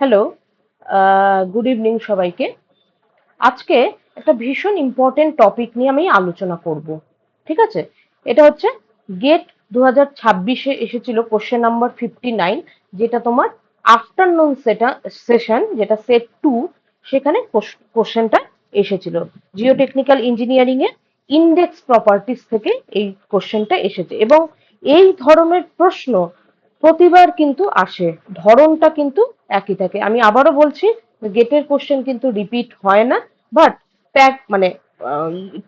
Hello, good evening সবাইকে। আজকে একটা ভীষণ ইম্পর্টেন্ট টপিক নিয়ে আমি আলোচনা করব। ঠিক আছে? এটা হচ্ছে গেট 2026-এ এসেছিল কোশ্চেন নাম্বার 59, যেটা তোমার আফটারনুন সেশন, যেটা সেট 2, সেখানে কোশ্চেনটা এসেছিল। জিওটেকনিক্যাল ইঞ্জিনিয়ারিং এ ইন্ডেক্স প্রপার্টিস থেকে এই কোশ্চেনটা এসেছে এবং এই ধরনের প্রশ্ন প্রতিবার কিন্তু আসে, ধরনটা কিন্তু একই থাকে। আমি আবারও বলছি, গেটের কোশ্চেন কিন্তু রিপিট হয় না, বাট মানে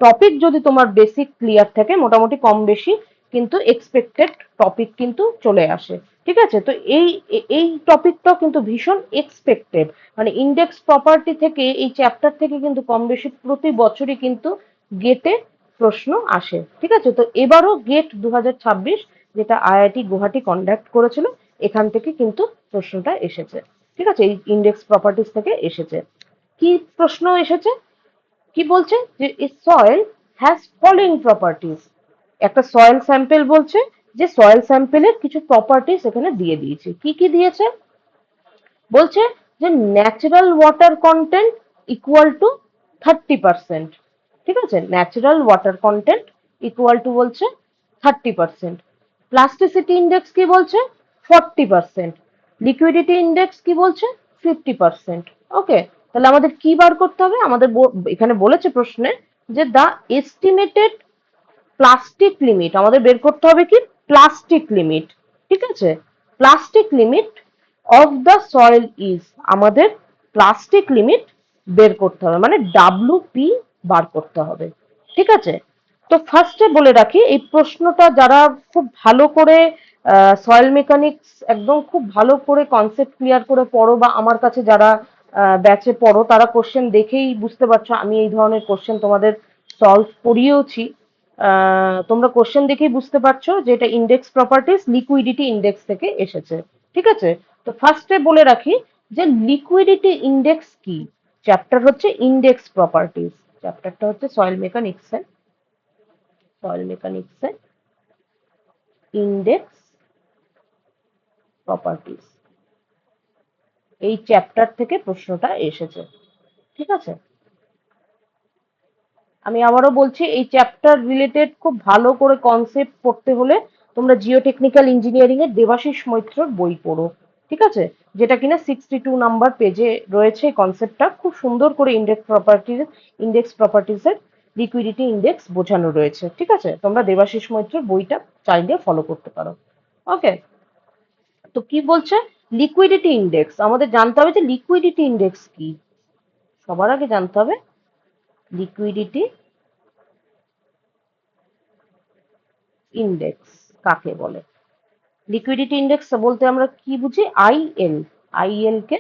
টপিক যদি তোমার বেসিক ক্লিয়ার থাকে, মোটামুটি কম বেশি কিন্তু এক্সপেক্টেড টপিক কিন্তু চলে আসে। ঠিক আছে? তো এই টপিকটাও কিন্তু ভীষণ এক্সপেক্টেড, মানে ইন্ডেক্স প্রপার্টি থেকে, এই চ্যাপ্টার থেকে কিন্তু কম বেশি প্রতি বছরই কিন্তু গেটে প্রশ্ন আসে। ঠিক আছে? তো এবারও গেট 2026, যেটা আইআইটি গুয়াহাটি কন্ডাক্ট করেছিল, এখান থেকে কিন্তু প্রশ্নটা এসেছে। ঠিক আছে? এই ইন্ডেক্স প্রপার্টিস থেকে এসেছে। কি প্রশ্ন এসেছে? কি বলছে যে সয়েল হ্যাজ ফলোইং প্রপার্টিস। একটা সয়েল স্যাম্পেল বলছে, যে সয়েল স্যাম্পেলের কিছু প্রপার্টিস এখানে দিয়ে দিয়েছে। কি কি দিয়েছে? বলছে যে natural water content equal to 30%। ঠিক আছে? Natural water content equal to বলছে 30%। প্লাস্টিসিটি ইন্ডেক্স কি বলছে? 40%। লিকুইডিটি ইন্ডেক্স কি বলছে? 50%। ওকে, তাহলে আমাদের কি বার করতে হবে? আমাদের এখানে বলেছে প্রশ্নে যে দা এস্টিমেটেড প্লাস্টিক লিমিট, আমাদের বের করতে হবে কি? Plastic limit. ঠিক আছে? Plastic limit of the soil is, আমাদের প্লাস্টিক লিমিট বের করতে হবে, মানে ডাব্লিউপি বার করতে হবে। ঠিক আছে? তো ফার্স্টে বলে রাখি, এই প্রশ্নটা যারা খুব ভালো করে সয়েল মেকানিক্স একদম খুব ভালো করে কনসেপ্ট ক্লিয়ার করে পড়ো, বা আমার কাছে যারা ব্যাচে পড়ো, তারা কোশ্চেন দেখেই বুঝতে পারছো আমি এই ধরনের কোশ্চেন তোমাদের সলভ করিয়েওছি। তোমরা কোশ্চেন দেখেই বুঝতে পারছো যে এটা ইন্ডেক্স প্রপার্টিস লিকুইডিটি ইন্ডেক্স থেকে এসেছে। ঠিক আছে? তো ফার্স্টে বলে রাখি যে লিকুইডিটি ইন্ডেক্স কি। চ্যাপ্টার হচ্ছে ইন্ডেক্স প্রপার্টিস, চ্যাপ্টারটা হচ্ছে সয়েল মেকানিক্সে ইন্ডেক্স প্রপার্টিস, এই চ্যাপ্টার থেকে প্রশ্নটা এসেছে। ঠিক আছে? আমি আবারও বলছি, এই চ্যাপ্টার রিলেটেড খুব ভালো করে কনসেপ্ট পড়তে হলে তোমরা জিওটেকনিক্যাল ইঞ্জিনিয়ারিং এর দেবাশিস মৈত্রর বই পড়ো। ঠিক আছে? যেটা কিনা 62 নাম্বার পেজে রয়েছে। এই কনসেপ্টটা খুব সুন্দর করে ইন্ডেক্স প্রপার্টিস এর লিকুইডিটি ইন্ডেক্স বোঝানো রয়েছে। ঠিক আছে? তোমরা দেবাশিস মৈত্রর বইটা চাইলে ফলো করতে পারো। ওকে, তো কি বলছে? লিকুইডিটি ইন্ডেক্স, আমাদের জানতে হবে যে লিকুইডিটি ইন্ডেক্স কি। সবার আগে জানতে হবে লিকুইডিটি ইন্ডেক্স কাকে বলে। লিকুইডিটি ইন্ডেক্স বলতে আমরা কি বুঝি? আইএল। আইএল কে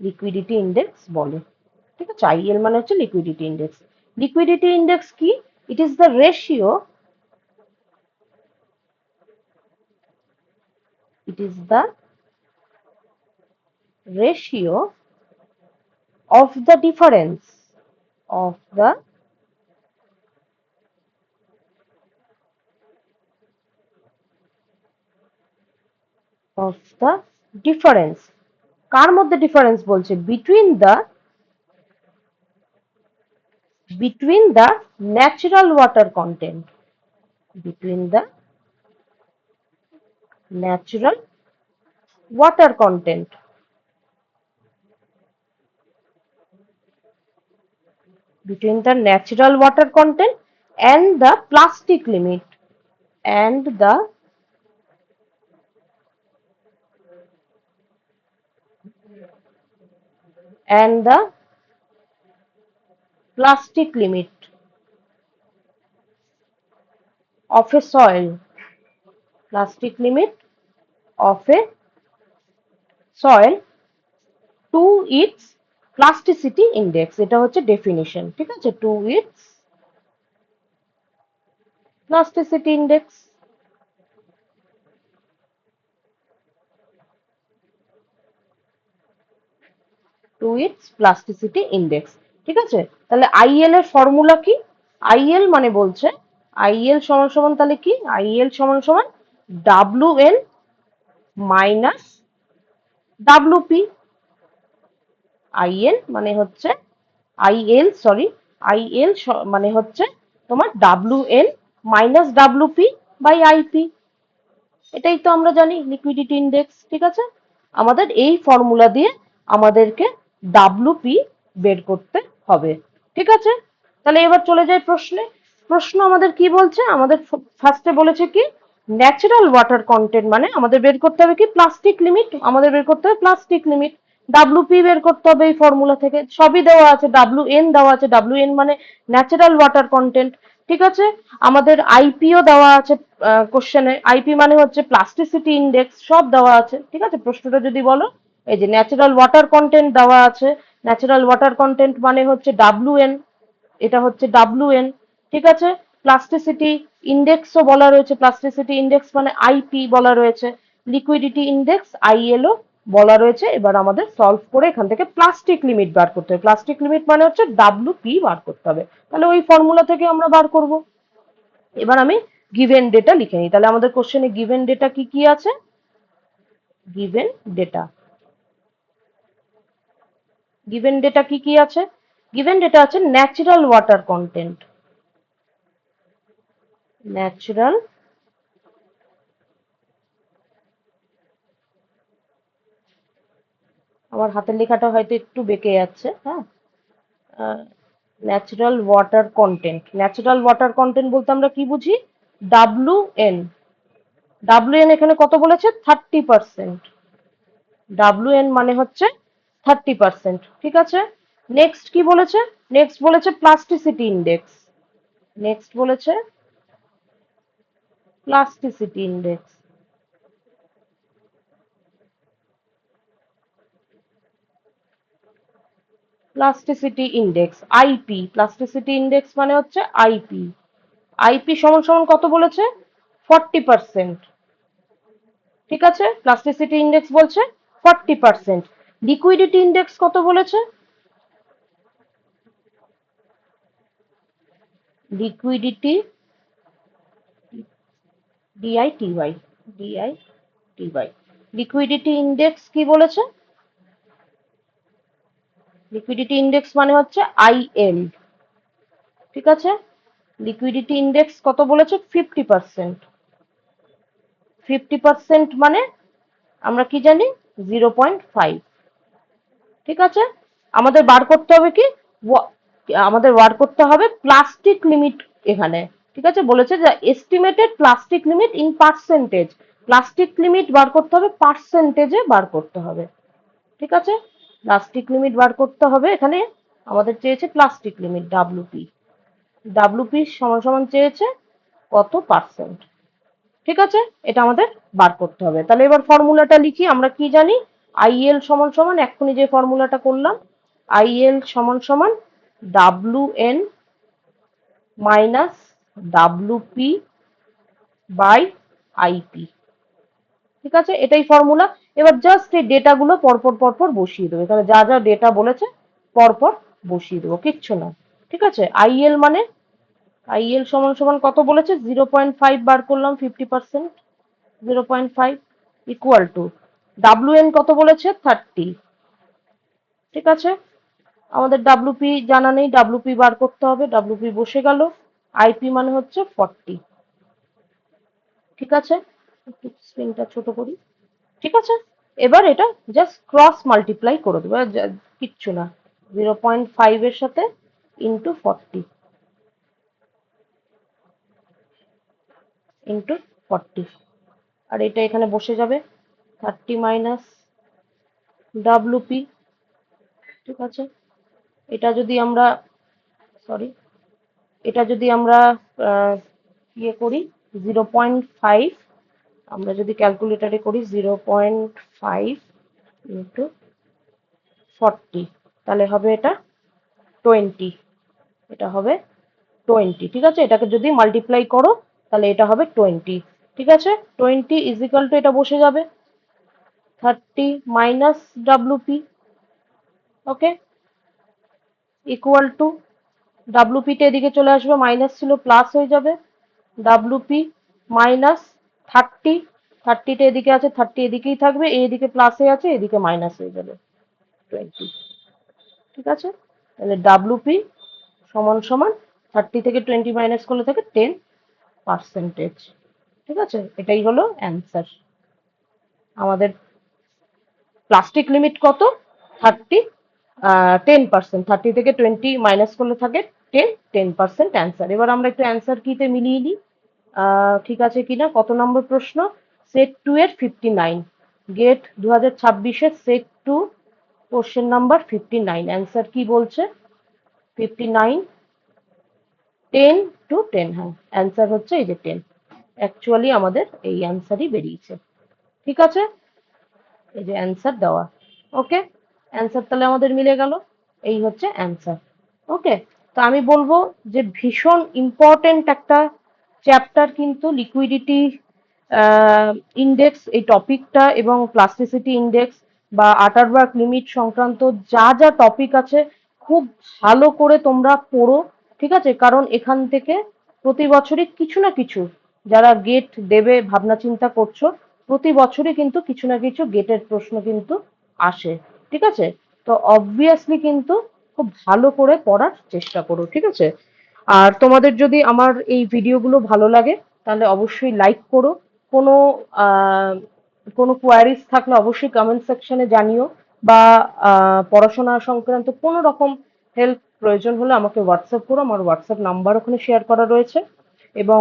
লিকুইডিটি ইন্ডেক্স বলে। ঠিক আছে? আইএল মানে হচ্ছে লিকুইডিটি ইন্ডেক্স। লিকুইডিটি ইন্ডেক্স কি? It is the ratio, it is the ratio of the difference of the of the difference. কার মধ্যে ডিফারেন্স বলছে? Between the natural water content, between the natural water content, between the natural water content and the plastic limit, and the and the plastic limit of a soil, plastic limit of a soil to its plasticity index, এটা হচ্ছে definition. ঠিক আছে? to its plasticity index, to its plasticity index। ঠিক আছে? তাহলে IL এর formula কি? IL মানে বলছে, আইএল সমান সমান তাহলে কি? আইএল সমান সমান W N minus WP. In মানে হচ্ছে আইএল সরি আইএল মানে হচ্ছে তোমার ডাব্লিউএন মাইনাস ডাব্লিউপি বাই আইপি। এটাই তো আমরা জানি লিকুইডিটি ইন্ডেক্স। ঠিক আছে, আমাদের এই ফর্মুলা দিয়ে আমাদেরকে ডাব্লিউপি বের করতে হবে। ঠিক আছে, তাহলে এবার চলে যাই প্রশ্নে। প্রশ্ন আমাদের কি বলছে, আমাদের ফার্স্টে বলেছে কি ন্যাচারাল ওয়াটার কন্টেন্ট মানে আমাদের বের করতে হবে কি প্লাস্টিক লিমিট, আমাদের বের করতে হবে প্লাস্টিক লিমিট। ডাব্লিউপি বের করতে হবে এই ফর্মুলা থেকে, সবই দেওয়া আছে, ডাব্লিউএন দেওয়া আছে, ডাব্লিউএন মানে ন্যাচারাল ওয়াটার কন্টেন্ট। ঠিক আছে, আমাদের আইপিও দেওয়া আছে কোশ্চেনে, আইপি মানে হচ্ছে প্লাস্টিসিটি ইন্ডেক্স, সব দেওয়া আছে। ঠিক আছে, প্রশ্নটা যদি বলো এই যে ন্যাচারাল ওয়াটার কন্টেন্ট দেওয়া আছে, ন্যাচারাল ওয়াটার কন্টেন্ট মানে হচ্ছে ডাব্লিউএন, এটা হচ্ছে ডাব্লিউএন। ঠিক আছে, প্লাস্টিসিটি ইন্ডেক্সও বলা রয়েছে, প্লাস্টিসিটি ইন্ডেক্স মানে আইপি বলা রয়েছে, লিকুইডিটি ইন্ডেক্স আইএলও বলা রয়েছে। এবার আমাদের সলভ করে এখান থেকে প্লাস্টিক লিমিট বার করতে হবে, প্লাস্টিক লিমিট মানে হচ্ছে ডাব্লিউপি বার করতে হবে। তাহলে ওই ফর্মুলা থেকে আমরা বার করব। এবার আমি গিভেন ডেটা লিখে নিই। তাহলে আমাদের কোশ্চেনে গিভেন ডেটা কি কি আছে, গিভেন ডেটা, গিভেন ডেটা কি কি আছে, গিভেন ডেটা আছে ন্যাচারাল ওয়াটার কন্টেন্ট, ন্যাচারাল আমার হাতের লেখাটা হয়তো একটু বেঁকে যাচ্ছে, হ্যাঁ, natural water content, natural water content বলতে আমরা কি বুঝি, ডাব্লিউএন, ডাব্লিউএন এখানে কত বলেছে 30%, ডাব্লিউএন মানে হচ্ছে 30%। ঠিক আছে, নেক্সট কি বলেছে, নেক্সট বলেছে প্লাস্টিসিটি ইন্ডেক্স, নেক্সট বলেছে plasticity index, plasticity index IP, plasticity index মানে হচ্ছে আইপি, আইপি সমান সমান কত বলেছে 40%। ঠিক আছে, প্লাস্টিসিটি ইন্ডেক্স বলছে 40%। লিকুইডিটি ইন্ডেক্স কত বলেছে, লিকুইডিটি ডিআইটিওয়াই, ডিআইটিওয়াই, লিকুইডিটি ইন্ডেক্স কি বলেছে, লিকুইডিটি ইন্ডেক্স মানে হচ্ছে আইএল। ঠিক আছে, লিকুইডিটি ইন্ডেক্স কত বলেছে 50%, 50% মানে আমরা কি জানি 0.5। ঠিক আছে, আমাদের বার করতে হবে কি আমাদের বার করতে হবে প্লাস্টিক লিমিট এখানে। ঠিক আছে, বলেছে যে estimated plastic limit in percentage, plastic limit বার করতে হবে পার্সেন্টেজে বার করতে হবে। ঠিক আছে, প্লাস্টিক লিমিট বার করতে হবে, এখানে আমাদের চেয়েছে প্লাস্টিক লিমিট ডাব্লিউপি, ডাব্লিউপি সমান সমান চেয়েছে কত পার্সেন্ট। ঠিক আছে, এটা আমাদের বার করতে হবে। তাহলে এবার ফর্মুলাটা লিখি, আমরা কি জানি আইএল সমান সমান এক্ষুনি যে ফর্মুলাটা করলাম, আইএল সমান সমান ডাব্লিউএন মাইনাস ডাব্লিউপি বাই আইপি। ঠিক আছে, এটাই ফর্মুলা। এবার জাস্ট এই ডেটাগুলো পরপর পরপর বসিয়ে দেবো, এখানে যা যা ডেটা বলেছে পরপর বসিয়ে দেবো, কিচ্ছু না। ঠিক আছে, আইএল মানে আইএল সমান সমান কত বলেছে 0.5 বার করলাম 50%, 0.5 ইকুয়াল টু ডাব্লিউএন কত বলেছে 30। ঠিক আছে, আমাদের ডাব্লিউপি জানা নেই, ডাব্লিউপি বার করতে হবে, ডাব্লিউপি বসে গেল, আইপি মানে হচ্ছে 40। ঠিক আছে, একটু স্ক্রিনটা ছোট করি। ঠিক আছে, এবার এটা জাস্ট ক্রস মাল্টিপ্লাই করে দেবো, কিচ্ছু না, 0.5 এর সাথে ইন্টু 40, ইন্টু 40, আর এটা এখানে বসে যাবে 30 মাইনাস ডাব্লিউপি। ঠিক আছে, এটা যদি আমরা সরি এটা যদি আমরা ইয়ে করি 0.5, আমরা যদি ক্যালকুলেটারে করি 0.5 ইন্টু 40, তাহলে হবে এটা 20, এটা হবে 20। ঠিক আছে, এটাকে যদি মাল্টিপ্লাই করো তাহলে এটা হবে 20। ঠিক আছে, 20 ইজিক্যাল টু এটা বসে যাবে 30 minus WP, okay, equal to ডাব্লিউপিটা এদিকে চলে আসবে, মাইনাস ছিল প্লাস হয়ে যাবে, ডাব্লিউপি মাইনাস 30, 30টা এদিকে আছে 30 এদিকেই থাকবে, এদিকে প্লাস হয়ে আছে এদিকে মাইনাস হয়ে যাবে 20। ঠিক আছে? তাহলে ডাব্লুপি সমান সমান 30 থেকে 20 মাইনাস করলে থাকে 10%। ঠিক আছে? এটাই হলো অ্যান্সার। আমাদের প্লাস্টিক লিমিট কত? 30, 10%। 30 থেকে 20 মাইনাস করলে থাকে 10% অ্যান্সার। এবার আমরা একটু অ্যান্সার কিতে মিলিয়ে নিই ঠিক আছে কিনা। কত নম্বর প্রশ্ন? সেট 2 এর 59, GATE 2026 set 2 question number 59। Answer কি বলছে? 59, 10 to 10। হ্যাঁ, অ্যান্সার হচ্ছে এই যে 10। অ্যাকচুয়ালি আমাদের এই অ্যান্সারই বেরিয়েছে। ঠিক আছে? এই যে অ্যান্সার দেওয়া। ওকে, অ্যান্সার তাহলে আমাদের মিলে গেল। এই হচ্ছে অ্যান্সার। ওকে, তো আমি বলবো যে ভীষণ ইম্পর্টেন্ট একটা চ্যাপ্টার কিন্তু লিকুইডিটি ইন্ডেক্স এই টপিকটা, এবং প্লাস্টিসিটি ইন্ডেক্স বা আটারবার্গ লিমিট সংক্রান্ত যা যা টপিক আছে খুব ভালো করে তোমরা পড়ো। ঠিক আছে? কারণ এখান থেকে প্রতি বছরই কিছু না কিছু, যারা গেট দেবে ভাবনা চিন্তা করছো, প্রতি বছরই কিন্তু কিছু না কিছু গেটের প্রশ্ন কিন্তু আসে। ঠিক আছে? তো অবভিয়াসলি কিন্তু খুব ভালো করে পড়ার চেষ্টা করো। ঠিক আছে? আর তোমাদের যদি আমার এই ভিডিওগুলো ভালো লাগে তাহলে অবশ্যই লাইক করো। কোনো আহ, কোনো কোয়ারিজ থাকলে অবশ্যই কমেন্ট সেকশনে জানিও, বা পড়াশোনা সংক্রান্ত কোনো রকম হেল্প প্রয়োজন হলে আমাকে হোয়াটসঅ্যাপ করো। আমার হোয়াটসঅ্যাপ নাম্বার ওখানে শেয়ার করা রয়েছে। এবং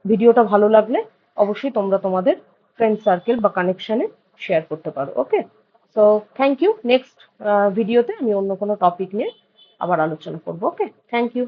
ভিডিওটা ভালো লাগলে অবশ্যই তোমরা তোমাদের ফ্রেন্ড সার্কেল বা কানেকশনে শেয়ার করতে পারো। ওকে, সো থ্যাংক ইউ। নেক্সট ভিডিওতে আমি অন্য কোনো টপিক নিয়ে আবার আলোচনা করবো। ওকে, থ্যাংক ইউ।